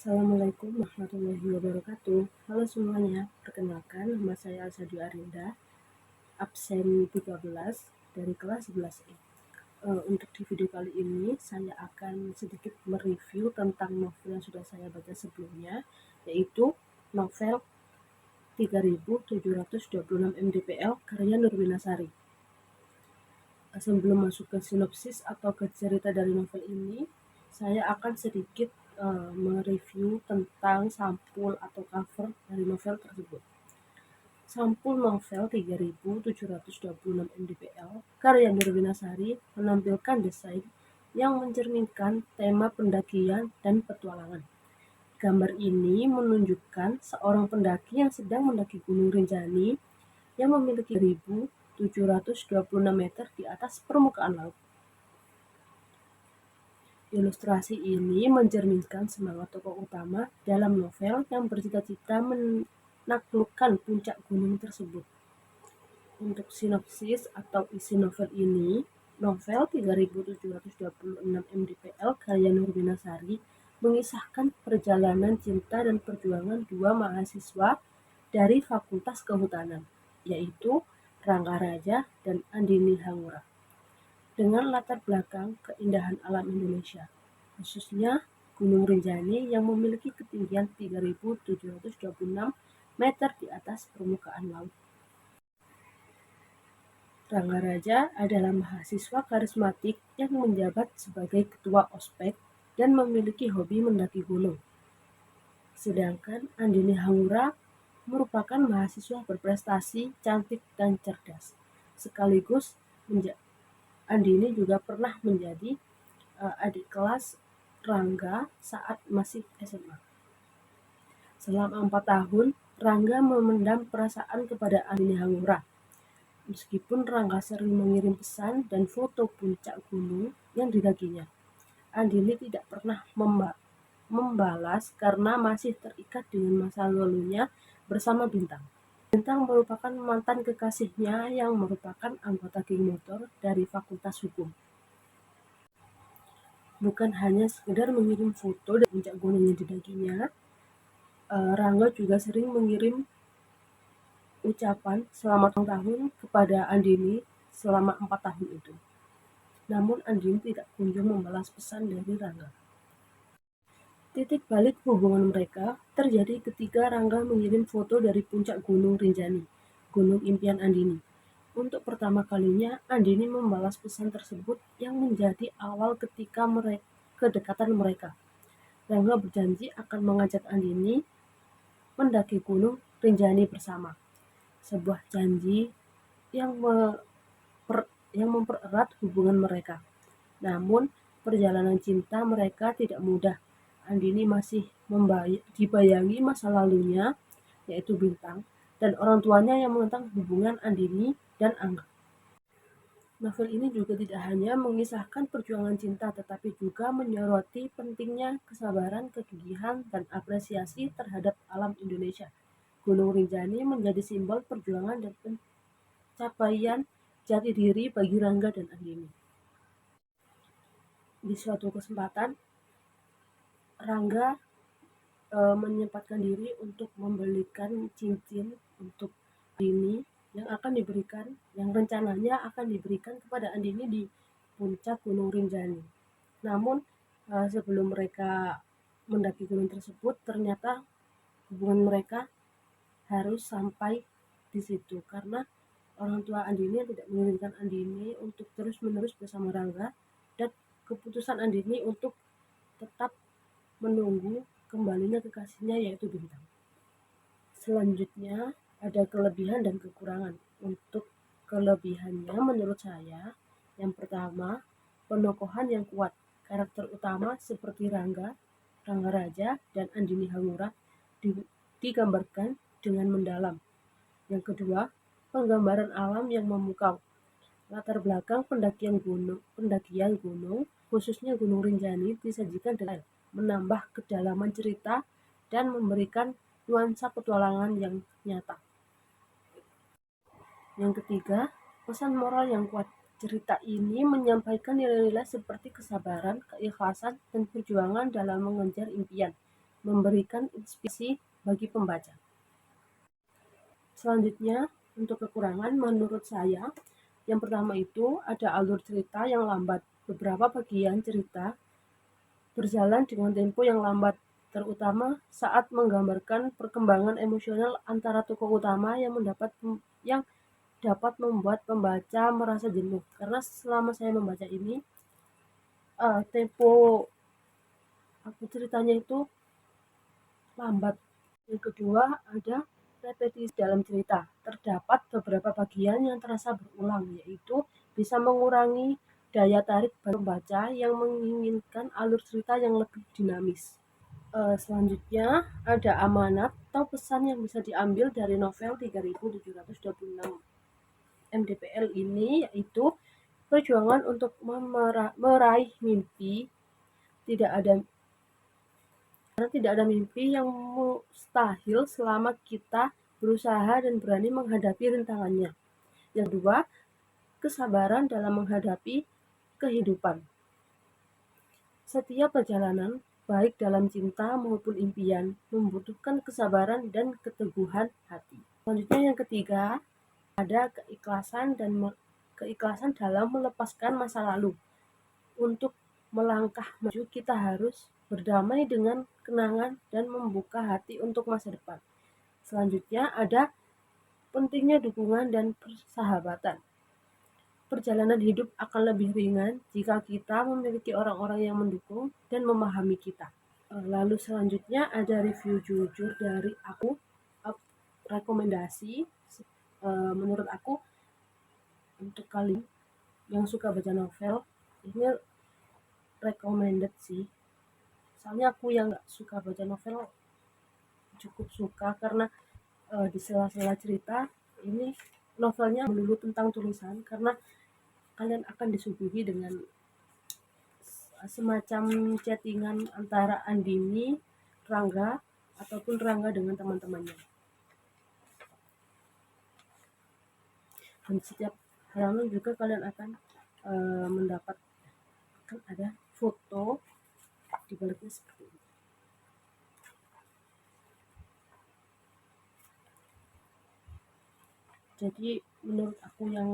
Assalamualaikum warahmatullahi wabarakatuh. Halo semuanya, perkenalkan nama saya Alsadu Arinda, absen 13 dari kelas 11E. Untuk di video kali ini saya akan sedikit mereview tentang novel yang sudah saya baca sebelumnya, yaitu novel 3726 MDPL karya Nurwinasari. Sebelum masuk ke sinopsis atau ke cerita dari novel ini, saya akan sedikit mereview tentang sampul atau cover dari novel tersebut. Sampul novel 3726 MDPL karya Nurwinasari menampilkan desain yang mencerminkan tema pendakian dan petualangan. Gambar ini menunjukkan seorang pendaki yang sedang mendaki Gunung Rinjani yang memiliki 1.726 meter di atas permukaan laut. Ilustrasi ini mencerminkan semangat tokoh utama dalam novel yang bercita-cita menaklukkan puncak gunung tersebut. Untuk sinopsis atau isi novel ini, novel 3726 MDPL karya Nurwinasari mengisahkan perjalanan cinta dan perjuangan dua mahasiswa dari Fakultas Kehutanan, yaitu Rangga Raja dan Andini Hangura, dengan latar belakang keindahan alam Indonesia, khususnya Gunung Rinjani yang memiliki ketinggian 3.726 meter di atas permukaan laut. Rangga Raja adalah mahasiswa karismatik yang menjabat sebagai ketua ospek dan memiliki hobi mendaki gunung. Sedangkan Andini Hangura merupakan mahasiswa berprestasi, cantik, dan cerdas. Sekaligus Andini juga pernah menjadi adik kelas Rangga saat masih SMA. Selama 4 tahun, Rangga memendam perasaan kepada Andini Hangura. Meskipun Rangga sering mengirim pesan dan foto puncak gunung yang didakinya, Andini tidak pernah membalas karena masih terikat dengan masa lalunya bersama Bintang. Bintang merupakan mantan kekasihnya yang merupakan anggota geng motor dari Fakultas Hukum. Bukan hanya sekedar mengirim foto dari puncak gunung yang didakinya, Rangga juga sering mengirim ucapan selamat ulang tahun kepada Andini selama 4 tahun itu. Namun Andini tidak kunjung membalas pesan dari Rangga. Titik balik hubungan mereka terjadi ketika Rangga mengirim foto dari puncak Gunung Rinjani, gunung impian Andini. Untuk pertama kalinya, Andini membalas pesan tersebut yang menjadi awal ketika kedekatan mereka. Rangga berjanji akan mengajak Andini mendaki Gunung Rinjani bersama. Sebuah janji yang mempererat hubungan mereka. Namun, perjalanan cinta mereka tidak mudah. Andini masih dibayangi masa lalunya, yaitu Bintang, dan orang tuanya yang menentang hubungan Andini dan Angga. Novel ini juga tidak hanya mengisahkan perjuangan cinta, tetapi juga menyoroti pentingnya kesabaran, kegigihan, dan apresiasi terhadap alam Indonesia. Gunung Rinjani menjadi simbol perjuangan dan pencapaian jati diri bagi Rangga dan Andini. Di suatu kesempatan, Rangga menyempatkan diri untuk membelikan cincin untuk Andini yang rencananya akan diberikan kepada Andini di puncak Gunung Rinjani. Namun sebelum mereka mendaki gunung tersebut, ternyata hubungan mereka harus sampai di situ karena orang tua Andini tidak mengizinkan Andini untuk terus-menerus bersama Rangga, dan keputusan Andini untuk tetap menunggu kembalinya kekasihnya yaitu Bintang. Selanjutnya ada kelebihan dan kekurangan. Untuk kelebihannya menurut saya, yang pertama, penokohan yang kuat. Karakter utama seperti Rangga Raja, dan Andini Hangura digambarkan dengan mendalam. Yang kedua, penggambaran alam yang memukau. Latar belakang pendakian gunung, khususnya Gunung Rinjani, disajikan detail, menambah kedalaman cerita dan memberikan nuansa petualangan yang nyata. Yang ketiga, pesan moral yang kuat. Cerita ini menyampaikan nilai-nilai seperti kesabaran, keikhlasan, dan perjuangan dalam mengejar impian. memberikan inspirasi bagi pembaca. Selanjutnya, untuk kekurangan menurut saya, yang pertama itu ada alur cerita yang lambat. Beberapa bagian cerita berjalan dengan tempo yang lambat, terutama saat menggambarkan perkembangan emosional antara tokoh utama yang dapat membuat pembaca merasa jenuh. Karena selama saya membaca ini, tempo ceritanya itu lambat. Yang kedua, ada repetisi dalam cerita. Terdapat beberapa bagian yang terasa berulang, yaitu bisa mengurangi daya tarik pembaca yang menginginkan alur cerita yang lebih dinamis. Selanjutnya, ada amanat atau pesan yang bisa diambil dari novel 3726 MDPL ini, yaitu perjuangan untuk meraih mimpi. Tidak ada mimpi yang mustahil selama kita berusaha dan berani menghadapi rintangannya. Yang kedua, kesabaran dalam menghadapi kehidupan. Setiap perjalanan, baik dalam cinta maupun impian, membutuhkan kesabaran dan keteguhan hati. Selanjutnya yang ketiga, ada keikhlasan dalam melepaskan masa lalu. Untuk melangkah maju, kita harus berdamai dengan kenangan dan membuka hati untuk masa depan. Selanjutnya ada pentingnya dukungan dan persahabatan. Perjalanan hidup akan lebih ringan jika kita memiliki orang-orang yang mendukung dan memahami kita. Lalu selanjutnya ada review jujur dari aku. Rekomendasi menurut aku untuk kalian yang suka baca novel, ini recommended sih. Soalnya aku yang gak suka baca novel cukup suka, karena di sela-sela cerita ini novelnya melulu tentang tulisan, karena kalian akan disuguhi dengan semacam chattingan antara Andini, Rangga, ataupun Rangga dengan teman-temannya. Dan setiap halaman juga kalian akan mendapatkan ada foto di baliknya seperti ini. Jadi menurut aku yang